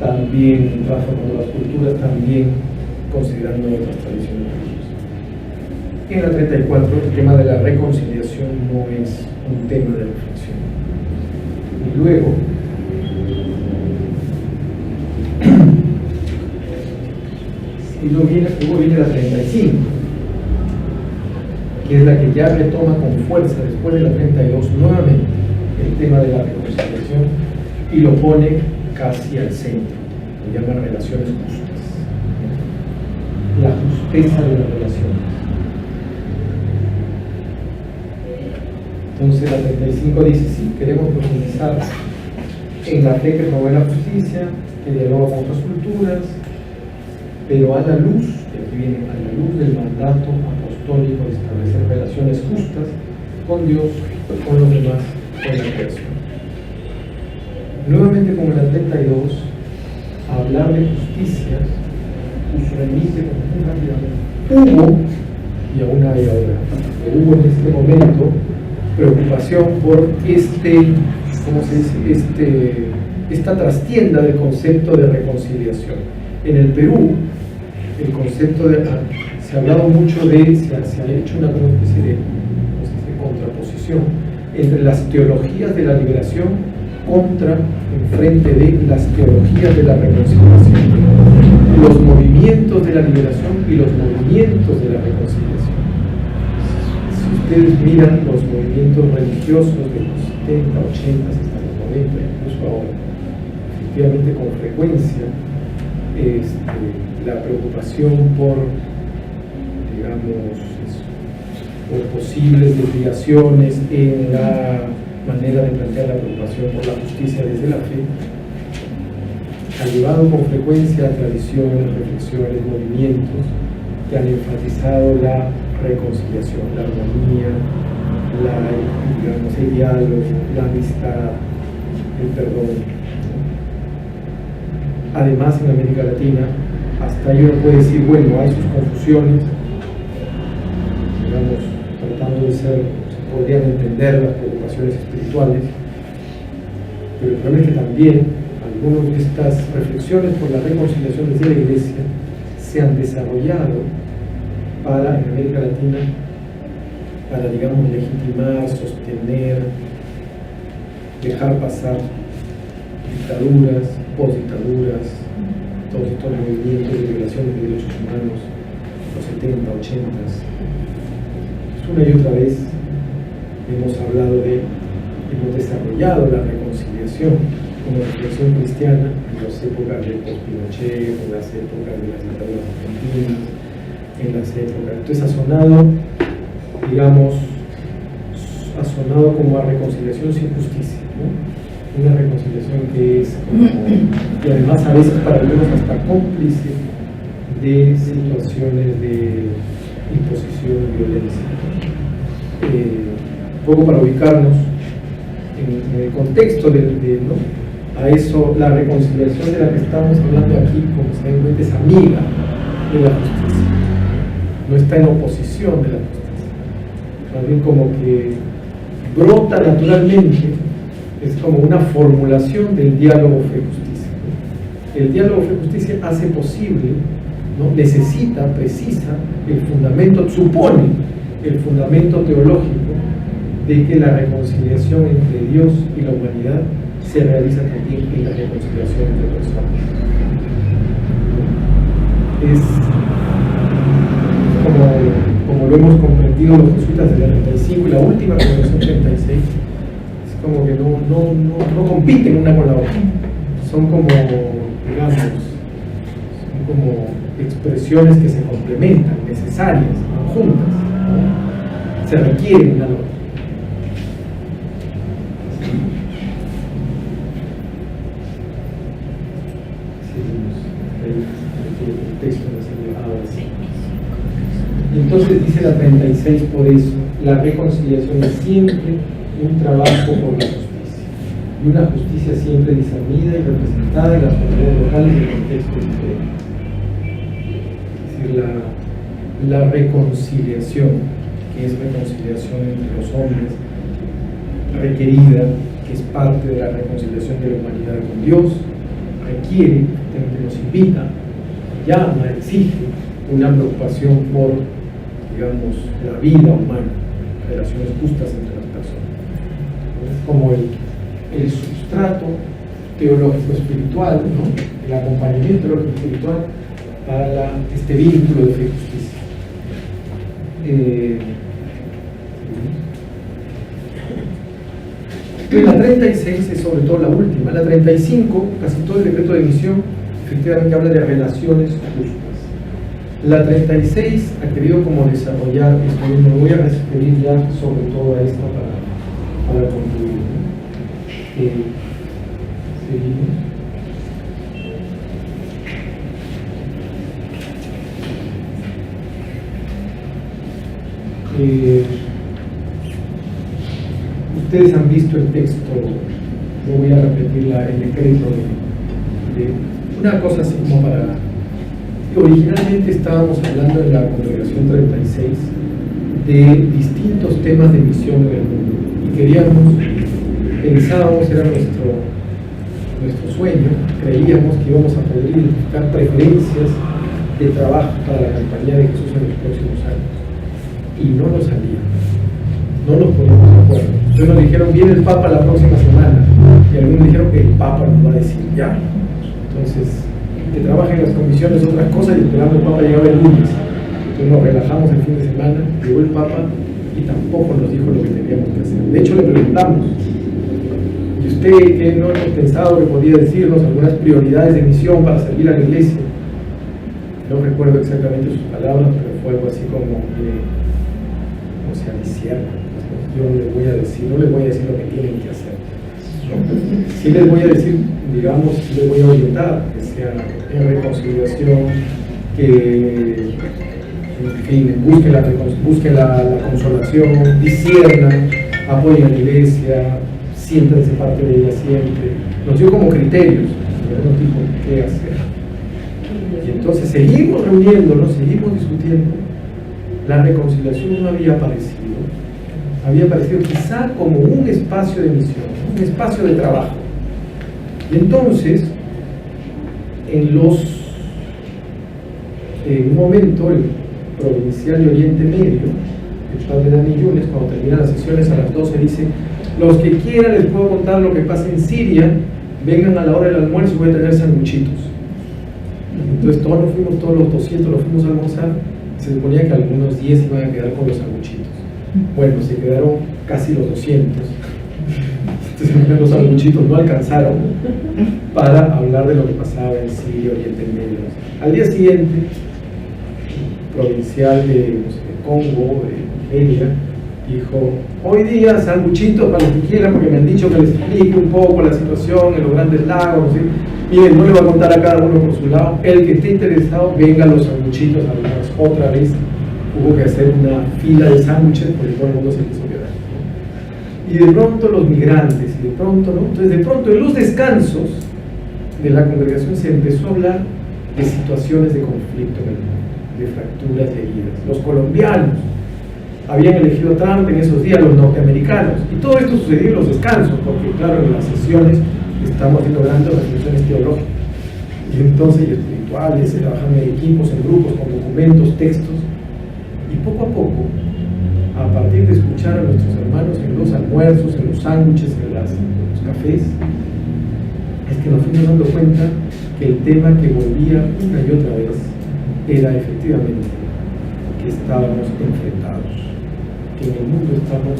también transformando las culturas, también considerando otras tradiciones religiosas. En la 34 el tema de la reconciliación no es un tema de reflexión. Y luego viene la 35, que es la que ya retoma con fuerza después de la 32 nuevamente el tema de la reconciliación y lo pone casi al centro, lo llaman relaciones justas. La justeza de las relaciones. Entonces la 35 dice, sí, queremos profundizar en la fe que promueve la justicia, que dialoga con otras culturas, pero a la luz, y aquí viene, a la luz del mandato apostólico de establecer relaciones justas con Dios, con los demás, con la creación. Nuevamente, como en la 32, a hablar de justicia, usualmente hubo, y aún hay ahora, hubo en este momento preocupación por ¿cómo se dice? Esta trastienda del concepto de reconciliación. En el Perú, el concepto se ha hablado mucho se ha hecho una especie de contraposición entre las teologías de la liberación en frente de las teologías de la reconciliación, los movimientos de la liberación y los movimientos de la reconciliación. Si ustedes miran los movimientos religiosos de los 70, 80, hasta los 90, incluso ahora, efectivamente con frecuencia la preocupación por, digamos, por posibles desviaciones en la manera de plantear la preocupación por la justicia desde la fe, ha llevado con frecuencia a tradiciones, reflexiones, movimientos que han enfatizado la reconciliación, la armonía, el diálogo, la amistad, el perdón. Además, en América Latina, hasta ahí uno puede decir, bueno, hay sus confusiones, digamos, tratando de se podrían entender las preocupaciones espirituales, pero el problema es que también algunas de estas reflexiones por la reconciliación desde la Iglesia se han desarrollado en América Latina para, digamos, legitimar, sostener, dejar pasar dictaduras, postdictaduras, todos estos movimientos de violaciones de derechos humanos, los 70, 80. Una y otra vez hemos desarrollado la reconciliación como reflexión cristiana en las épocas de post-Pinochet, en las épocas de las dictaduras argentinas, en las épocas. Entonces ha sonado, digamos, como a reconciliación sin justicia, ¿no? Una reconciliación que es y además a veces para algunos hasta cómplice de situaciones de imposición y violencia. Un poco para ubicarnos en el contexto ¿no? A eso, la reconciliación de la que estamos hablando aquí, como se dan cuenta, es amiga de la justicia, no está en oposición de la justicia, más bien como que brota naturalmente, es como una formulación del diálogo fe-justicia. El diálogo fe-justicia hace posible, ¿no? Precisa el fundamento, supone el fundamento teológico de que la reconciliación entre Dios y la humanidad se realiza también en la reconciliación entre personas. Es como lo hemos comprendido los jesuitas de la 35 y la última Convención 36, es como que no compiten una con la otra, son como, digamos, son como expresiones que se complementan, necesarias, conjuntas, ¿no? Se requieren una a la otra. Entonces dice la 36, por eso, la reconciliación es siempre un trabajo por la justicia, y una justicia siempre discernida y representada en las comunidades locales y el contexto diferente. Es decir, la reconciliación, que es reconciliación entre los hombres, requerida, que es parte de la reconciliación de la humanidad con Dios, requiere, nos invita, llama, exige una preocupación por, digamos, la vida humana, relaciones justas entre las personas. Es como el sustrato teológico espiritual, ¿no? El acompañamiento teológico espiritual para este vínculo de fe y justicia. La 36 es sobre todo la última. La 35, casi todo el decreto de misión, efectivamente habla de relaciones justas. La 36 ha querido como desarrollar esto, y me voy a referir ya sobre todo a esto para concluir, ¿no? Seguimos. Ustedes han visto el texto, no voy a repetir el decreto una cosa así como para... Originalmente estábamos hablando en la Congregación 36 de distintos temas de misión en el mundo y pensábamos, era nuestro sueño, creíamos que íbamos a poder identificar preferencias de trabajo para la Compañía de Jesús en los próximos años y no nos salía, no nos poníamos de acuerdo. Entonces nos dijeron, viene el Papa la próxima semana y algunos dijeron que el Papa nos va a decir ya. Entonces, que trabajen las comisiones otras cosas y esperando el Papa llegaba el lunes. Entonces nos relajamos el fin de semana, llegó el Papa y tampoco nos dijo lo que teníamos que hacer. De hecho le preguntamos, ¿y usted qué no hemos pensado que podía decirnos algunas prioridades de misión para servir a la iglesia? No recuerdo exactamente sus palabras, pero fue algo así como que, o sea, yo no les voy a decir lo que tienen que hacer. Sí les voy a decir, digamos, sí les voy a orientar, que sea en reconciliación, que en fin, busquen la consolación, disciernan, apoyen a la iglesia, siéntanse parte de ella siempre. Nos dio como criterios, pero nos dijo qué hacer. Y entonces seguimos reuniéndonos, seguimos discutiendo. La reconciliación no había aparecido. Había aparecido quizá como un espacio de misión, un espacio de trabajo. Y entonces, en un momento, el provincial de Oriente Medio, el padre Dani Yunes, cuando terminan las sesiones a las 12, dice: los que quieran les puedo contar lo que pasa en Siria, vengan a la hora del almuerzo y voy a tener sanguchitos. Entonces todos los 200 nos fuimos a almorzar. Se suponía que algunos 10 iban a quedar con los sanguchitos. Bueno, se quedaron casi los 200. Entonces los sanguchitos no alcanzaron para hablar de lo que pasaba en Siria, Oriente Medio. Al día siguiente, provincial de Congo, de Nigeria, dijo: hoy día sanguchitos para los que quieran, porque me han dicho que les explique un poco la situación en los Grandes Lagos, ¿sí? Miren, no le voy a contar a cada uno por su lado. El que esté interesado, venga a los sanguchitos a verlos. Otra vez hubo que hacer una fila de sándwiches porque todo el mundo se quiso quedar, ¿no? Y de pronto los migrantes, y de pronto, ¿no? Entonces de pronto en los descansos de la congregación se empezó a hablar de situaciones de conflicto en el mundo, de fracturas y heridas. Los colombianos habían elegido a Trump en esos días, los norteamericanos, y todo esto sucedió en los descansos, porque claro, en las sesiones estamos haciendo grandes reflexiones teológicas y entonces y espirituales, trabajando en equipos, en grupos, con documentos, textos, y poco a poco, a partir de escuchar a nuestros hermanos en los almuerzos, en los sándwiches, en los cafés, es que nos fuimos dando cuenta que el tema que volvía una y otra vez era efectivamente que estábamos enfrentados, que en el mundo estamos,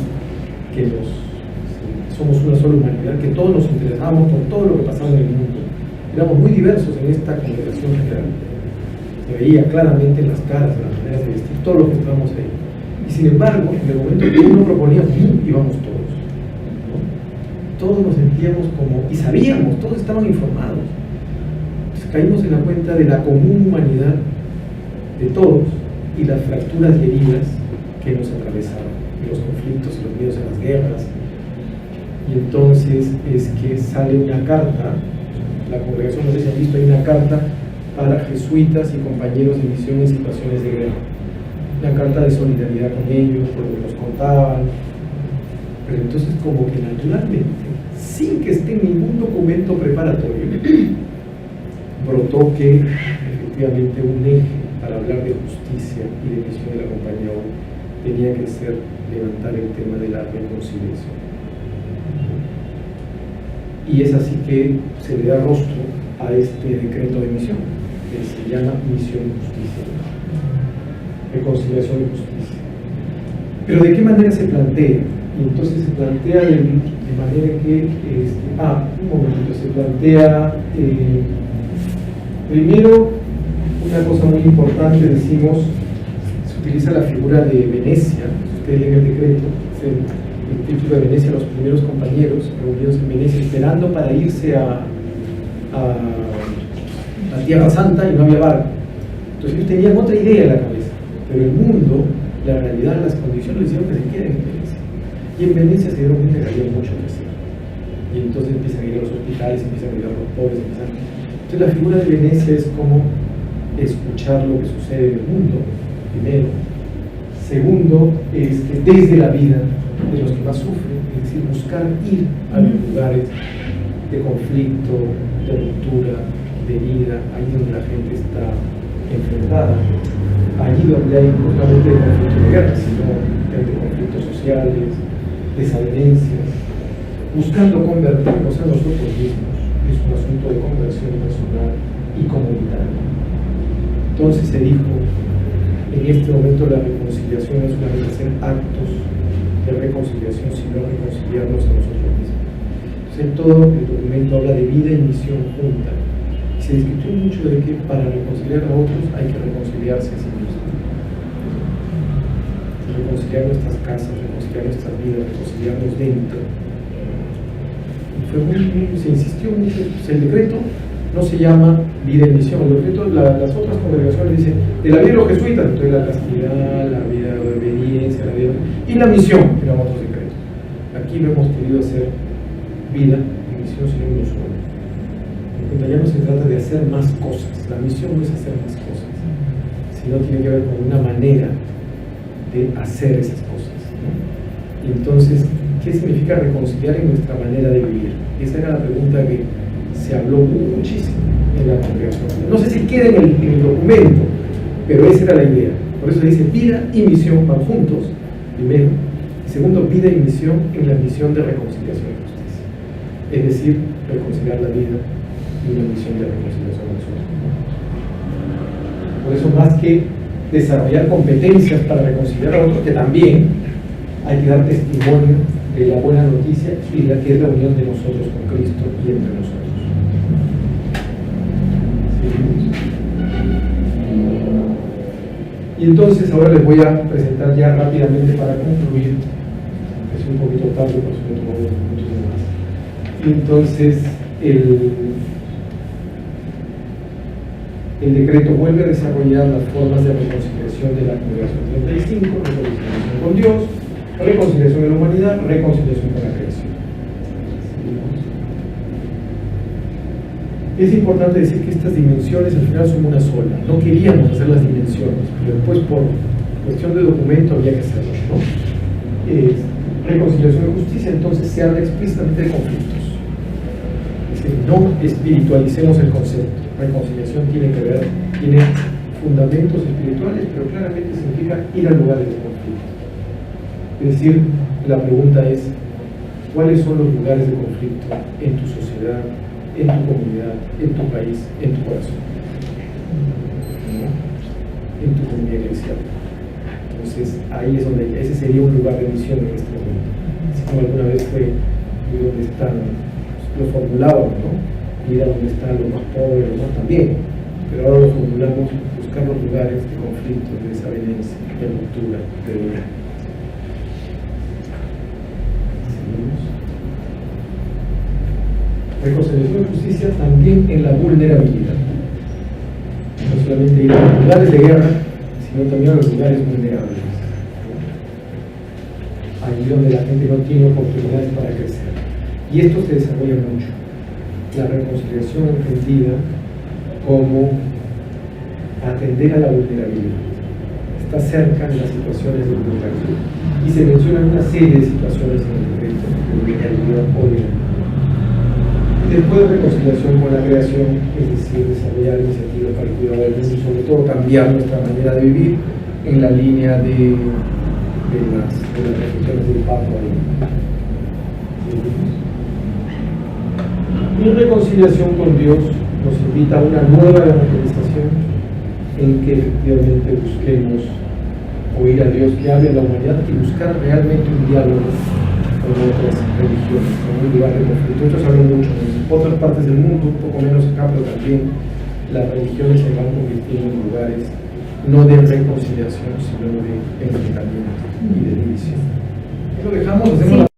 somos una sola humanidad, que todos nos interesamos por todo lo que pasaba en el mundo. Éramos muy diversos en esta congregación general. Se veía claramente en las caras, en las maneras de vestir, todos los que estábamos ahí. Y sin embargo, en el momento que uno proponía, íbamos todos, ¿no? Todos nos sentíamos como, y sabíamos, todos estaban informados. Entonces caímos en la cuenta de la común humanidad de todos y las fracturas y heridas que nos atravesaron, y los conflictos y los miedos a las guerras. Y entonces es que sale una carta, la congregación, no sé si han visto, hay una carta para jesuitas y compañeros de misión en situaciones de guerra. Una carta de solidaridad con ellos, por lo que nos contaban. Pero entonces como que naturalmente, sin que esté en ningún documento preparatorio, brotó que efectivamente un eje para hablar de justicia y de misión de la compañía hoy tenía que ser levantar el tema de la reconciliación. Y es así que se le da rostro a este decreto de misión, que se llama Misión y Justicia, reconciliación y justicia. Pero ¿de qué manera se plantea? Y entonces se plantea de manera que, un momentito, se plantea primero una cosa muy importante, decimos, se utiliza la figura de Venecia, ustedes leen el decreto, el título de Venecia, los primeros compañeros reunidos en Venecia esperando para irse a Tierra Santa y no había barco. Entonces ellos tenían otra idea en la cabeza, pero el mundo, la realidad, las condiciones les hicieron que se queden en Venecia. Y en Venecia se dieron cuenta que había mucho que hacer. Y entonces empiezan a ir a los hospitales, empiezan a ir a los pobres, Entonces la figura de Venecia es como escuchar lo que sucede en el mundo, primero. Segundo, es que desde la vida de los que más sufren, es decir, buscar ir a los lugares de conflicto, de ruptura, de herida, ahí donde la gente está enfrentada, allí donde hay no solamente de conflictos de guerra, sino de conflictos sociales, desavenencias, buscando convertirnos a nosotros mismos. Es un asunto de conversión personal y comunitaria. Entonces se dijo, en este momento la reconciliación no es solamente hacer actos de reconciliación, sino reconciliarnos a nosotros mismos. Entonces todo el documento habla de vida y misión junta. Y se discutió mucho de que para reconciliar a otros hay que reconciliarse a sí mismo. Reconciliar nuestras casas, reconciliar nuestras vidas, reconciliarnos dentro. Se insistió mucho. El decreto no se llama vida y misión. El decreto, las otras congregaciones dicen de la vida de los jesuitas, entonces la castidad, la vida de obediencia, la vida y la misión, eran otros decretos. Aquí lo hemos querido hacer vida y misión sin uno solo. Porque ya no se trata de hacer más cosas. La misión no es hacer más cosas, sino tiene que ver con una manera de hacer esas cosas, ¿no? Y entonces, ¿qué significa reconciliar en nuestra manera de vivir? Esa era la pregunta que se habló muchísimo en la congregación. No sé si queda en el documento, pero esa era la idea. Por eso dice vida y misión van juntos, primero. Y segundo, vida y misión en la misión de reconciliación y justicia. Es decir, reconciliar la vida y una misión de reconciliación a nosotros. Por eso, más que desarrollar competencias para reconciliar a otros, que también hay que dar testimonio de la buena noticia y la que es la unión de nosotros con Cristo y entre nosotros. Y entonces ahora les voy a presentar ya rápidamente para concluir, es un poquito tarde, por eso me tomo unos minutos de más. Y entonces el decreto vuelve a desarrollar las formas de reconciliación de la congregación 35, reconciliación con Dios, reconciliación en la humanidad, reconciliación con la creación. Es importante decir que estas dimensiones al final son una sola. No queríamos hacer las dimensiones, pero después por cuestión de documento había que hacerlo, ¿no? Reconciliación y justicia, entonces se habla explícitamente de conflictos. Es decir, no espiritualicemos el concepto. Reconciliación tiene fundamentos espirituales, pero claramente significa ir a lugares de conflicto. Es decir, la pregunta es, ¿cuáles son los lugares de conflicto en tu sociedad, en tu comunidad, en tu país, en tu corazón? ¿No? En tu comunidad eclesial. Entonces, ahí es donde, ese sería un lugar de misión en este momento. Así como alguna vez fue donde están, lo formulábamos, ¿no? Ir a donde están los más pobres, los más también. Pero ahora lo formulamos, buscar los lugares de conflicto, de desavenencia, de ruptura, de dolor. Reconciliación y justicia también en la vulnerabilidad. No solamente ir a los lugares de guerra, sino también a los lugares vulnerables. Allí donde la gente no tiene oportunidades para crecer. Y esto se desarrolla mucho. La reconciliación entendida como atender a la vulnerabilidad. Está cerca de las situaciones de vulnerabilidad. Y se mencionan una serie de situaciones en el decreto de vulnerabilidad o de después de reconciliación con la creación, es decir, desarrollar iniciativas para el cuidado del mundo y sobre todo cambiar nuestra manera de vivir en la línea de las reflexiones del Papa. Y reconciliación con Dios nos invita a una nueva evangelización en que efectivamente busquemos oír a Dios que hable a la humanidad y buscar realmente un diálogo con otras religiones, con un lugar de conflicto. Esto se habla mucho en otras partes del mundo, un poco menos acá, pero también las religiones se van convirtiendo en lugares no de reconciliación, sino de enfrentamiento y de división. Lo dejamos, hacemos la